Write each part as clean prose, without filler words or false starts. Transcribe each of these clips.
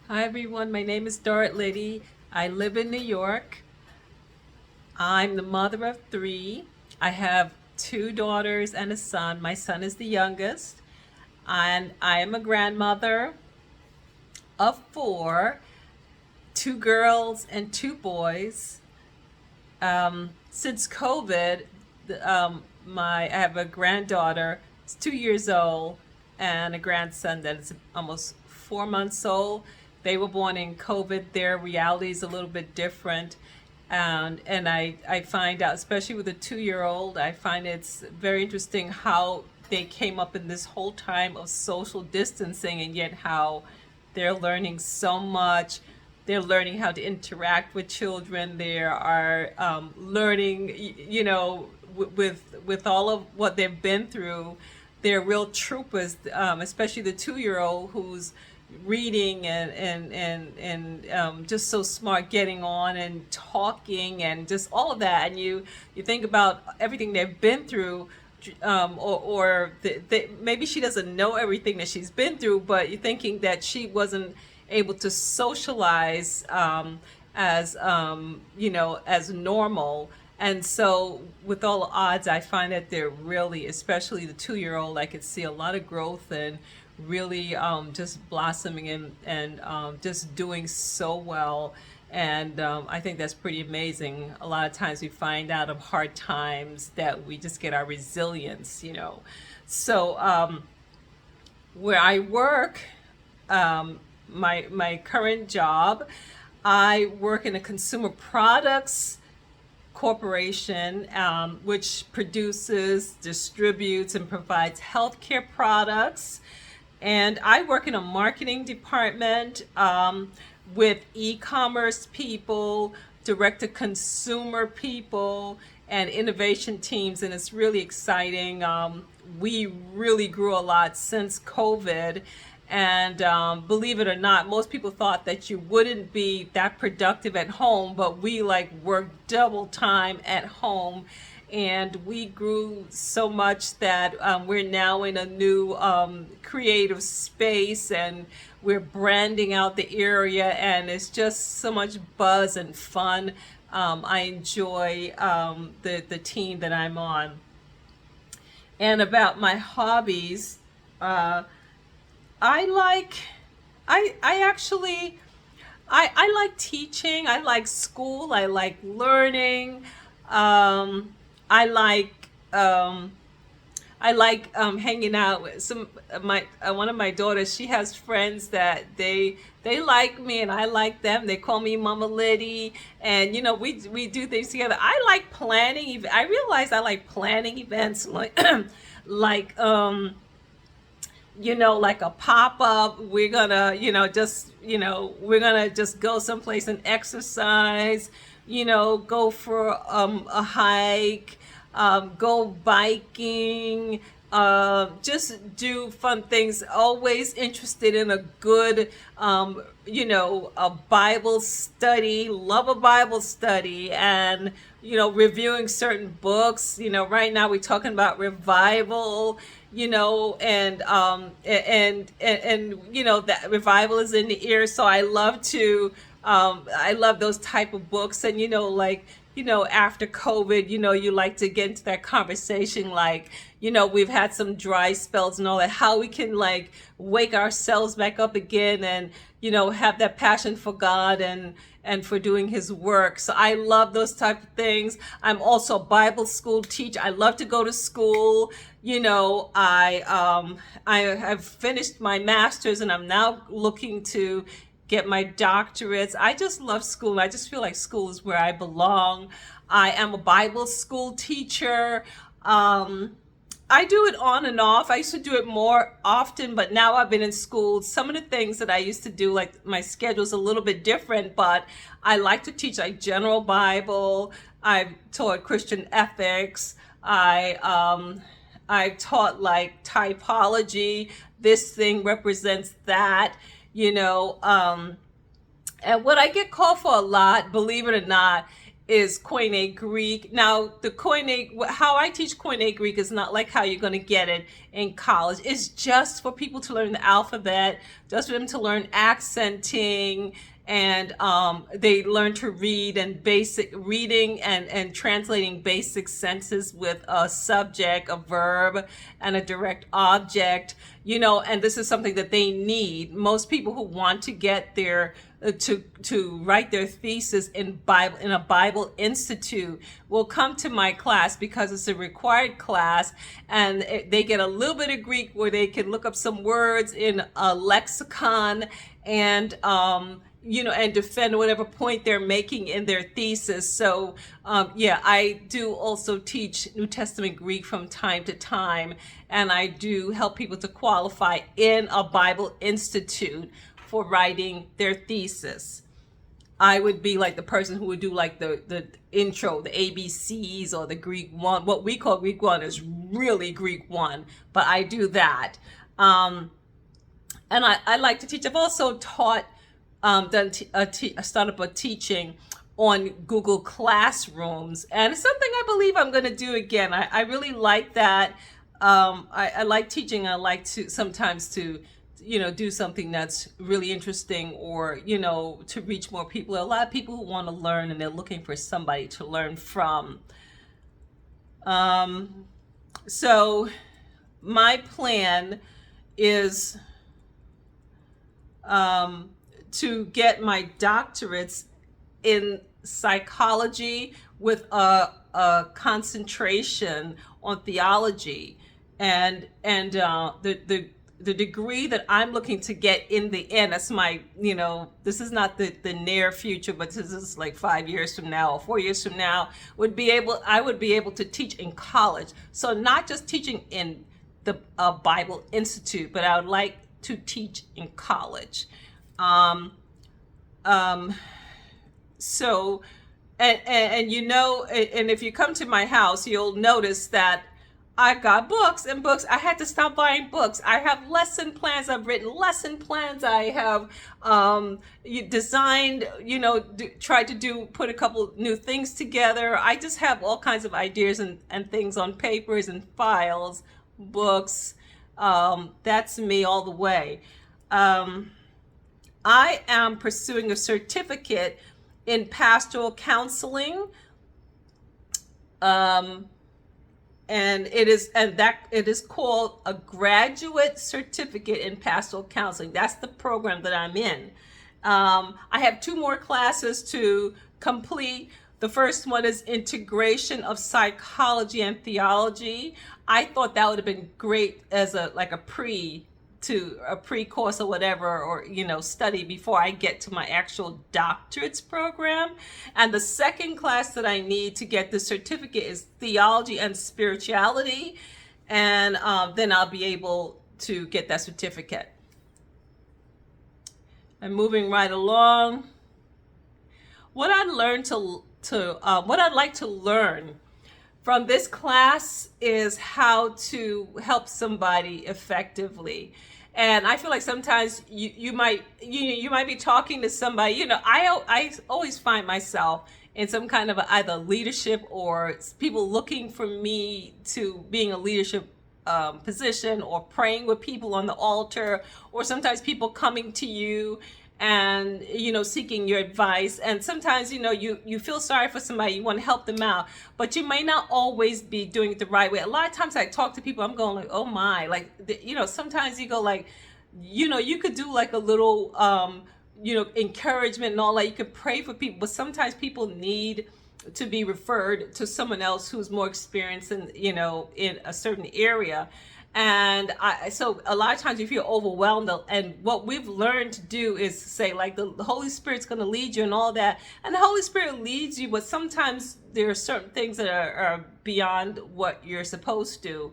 Hi everyone, my name is Liddie. I live in New York. I'm the mother of three. I have two daughters and a son. My son is the youngest. And I am a grandmother of four, two girls and two boys. Since COVID, I have a granddaughter, it's 2 years old, and a grandson that is almost 4 months old. They were born in COVID. Their reality is a little bit different. And I find out, especially with a 2 year old, I find it's very interesting how they came up in this whole time of social distancing, and yet how they're learning so much. They're learning how to interact with children. They are learning, with all of what they've been through. They're real troopers, especially the 2 year old who's reading and just so smart, getting on and talking and just all of that. And you think about everything they've been through, or maybe she doesn't know everything that she's been through, but you're thinking that she wasn't able to socialize as normal. And so, with all the odds, I find that they're really, especially the 2 year old, I could see a lot of growth and really just blossoming and just doing so well. And I think that's pretty amazing. A lot of times we find out of hard times that we just get our resilience. So, where I work, my current job, I work in a consumer products corporation, which produces, distributes, and provides healthcare products. And I work in a marketing department with e-commerce people, direct-to-consumer people, and innovation teams, and it's really exciting. We really grew a lot since COVID, and believe it or not, most people thought that you wouldn't be that productive at home, but we like work double time at home. And we grew so much that we're now in a new creative space, and we're branding out the area, and it's just so much buzz and fun. I enjoy the team that I'm on. And about my hobbies, uh, I like, I actually, I like teaching. I like school. I like learning. I like, hanging out with some my one of my daughters. She has friends that they like me and I like them. They call me Mama Liddie, and we do things together. I like planning. I realize I like planning events like like like a pop up. We're gonna, we're gonna just go someplace and exercise, go for a hike, go biking, just do fun things. Always interested in a good, a Bible study, love a Bible study, and, reviewing certain books. Right now we're talking about revival, and that revival is in the air. So I love those type of books. And like, after COVID, you like to get into that conversation, like, we've had some dry spells and all that, how we can like wake ourselves back up again, and have that passion for God and for doing his work. So I love those type of things. I'm also a Bible school teacher. I love to go to school. I have finished my master's, and I'm now looking to get my doctorates. I just love school. I just feel like school is where I belong. I am a Bible school teacher. I do it on and off. I used to do it more often, but now I've been in school. Some of the things that I used to do, like my schedule's a little bit different, but I like to teach like general Bible. I've taught Christian ethics. I've taught like typology. This thing represents that, you know. And what I get called for a lot, believe it or not, is Koine Greek. Now, the Koine, how I teach Koine Greek is not like how you're going to get it in college. It's just for people to learn the alphabet, just for them to learn accenting, and they learn to read and basic reading and translating basic sentences with a subject, a verb, and a direct object. And this is something that they need. Most people who want to get their to write their thesis in a Bible Institute will come to my class because it's a required class, and they get a little bit of Greek where they can look up some words in a lexicon, and and defend whatever point they're making in their thesis. So I do also teach New Testament Greek from time to time, and I do help people to qualify in a Bible Institute for writing their thesis. I would be like the person who would do like the intro, the ABCs, or the Greek 1. What we call Greek 1 is really Greek 1, but I do that. And I like to teach. I've also taught, started up a teaching on Google Classrooms, and it's something I believe I'm going to do again. I really like that. I like teaching. I like to sometimes to do something that's really interesting, or to reach more people. There are a lot of people who want to learn, and they're looking for somebody to learn from. So my plan is to get my doctorates in psychology with a concentration on theology, and the degree that I'm looking to get in the end, that's my, this is not the near future, but this is like 5 years from now or 4 years from now, I would be able to teach in college. So not just teaching in the Bible Institute, but I would like to teach in college. So, and if you come to my house, you'll notice that I got books and books. I had to stop buying books. I have lesson plans. I've written lesson plans. I have designed, tried to put a couple new things together. I just have all kinds of ideas and things on papers and files, books. That's me all the way. I am pursuing a certificate in pastoral counseling. And it is called a graduate certificate in pastoral counseling. That's the program that I'm in. I have 2 more classes to complete. The first one is integration of psychology and theology. I thought that would have been great as a pre-course or whatever, or study before I get to my actual doctorate's program. And the second class that I need to get the certificate is theology and spirituality, and then I'll be able to get that certificate. I'm moving right along. What I'd like to learn from this class is how to help somebody effectively. And I feel like sometimes you might be talking to somebody. I always find myself in some kind of either leadership or people looking for me to being a leadership position, or praying with people on the altar, or sometimes people coming to you and seeking your advice. And sometimes you feel sorry for somebody, you want to help them out, but you may not always be doing it the right way. A lot of times I talk to people, I'm going like, oh my, like sometimes you go like, you could do like a little encouragement and all that. You could pray for people, but sometimes people need to be referred to someone else who's more experienced in a certain area. And so a lot of times you feel overwhelmed, and what we've learned to do is say like the Holy Spirit's going to lead you and all that, and the Holy Spirit leads you, but sometimes there are certain things that are beyond what you're supposed to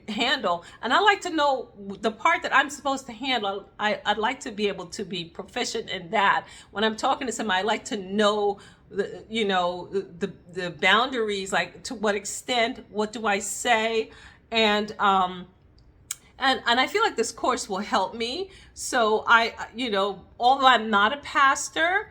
handle. And I like to know the part that I'm supposed to handle. I'd like to be able to be proficient in that. When I'm talking to somebody, I like to know the boundaries, like to what extent, what do I say. And I feel like this course will help me. So although I'm not a pastor,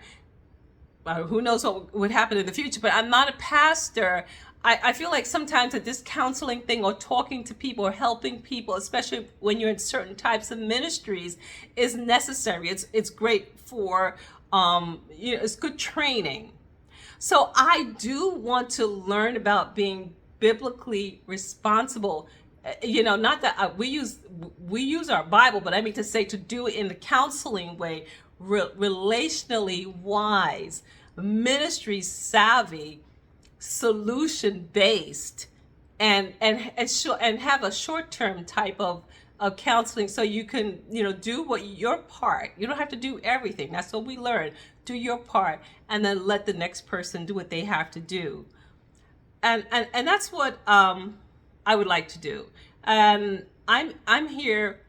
who knows what would happen in the future, but I'm not a pastor. I feel like sometimes that this counseling thing or talking to people or helping people, especially when you're in certain types of ministries, is necessary. It's great for, it's good training. So I do want to learn about being biblically responsible. Not that we use our Bible, but I mean to say to do it in the counseling way, relationally wise, ministry savvy, solution based, and have a short term type of counseling, so you can do what your part. You don't have to do everything. That's what we learn. Do your part, and then let the next person do what they have to do. And that's what I would like to do. And I'm here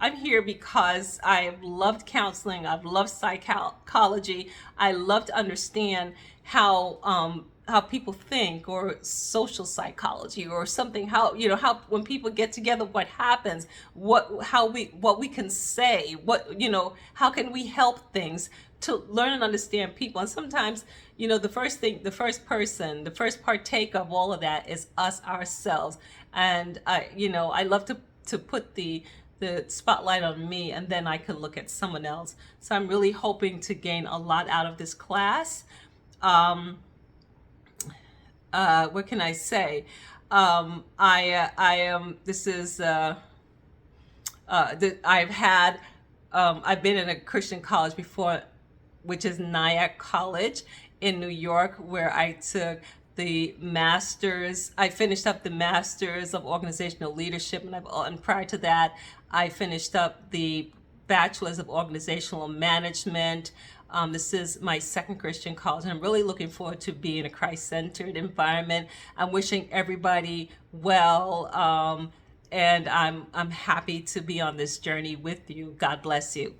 because I've loved counseling. I've loved psychology. I love to understand how people think, or social psychology, or something. How when people get together, what happens? What we can say? How can we help things to learn and understand people? And sometimes the first partake of all of that is us ourselves. And I love to put the spotlight on me, and then I could look at someone else. So I'm really hoping to gain a lot out of this class. What can I say? I am. This is. I've been in a Christian college before, which is Nyack College in New York, where I took the master's. I finished up the master's of organizational leadership, and prior to that, I finished up the bachelor's of organizational management. This is my second Christian college, and I'm really looking forward to being a Christ-centered environment. I'm wishing everybody well, and I'm happy to be on this journey with you. God bless you.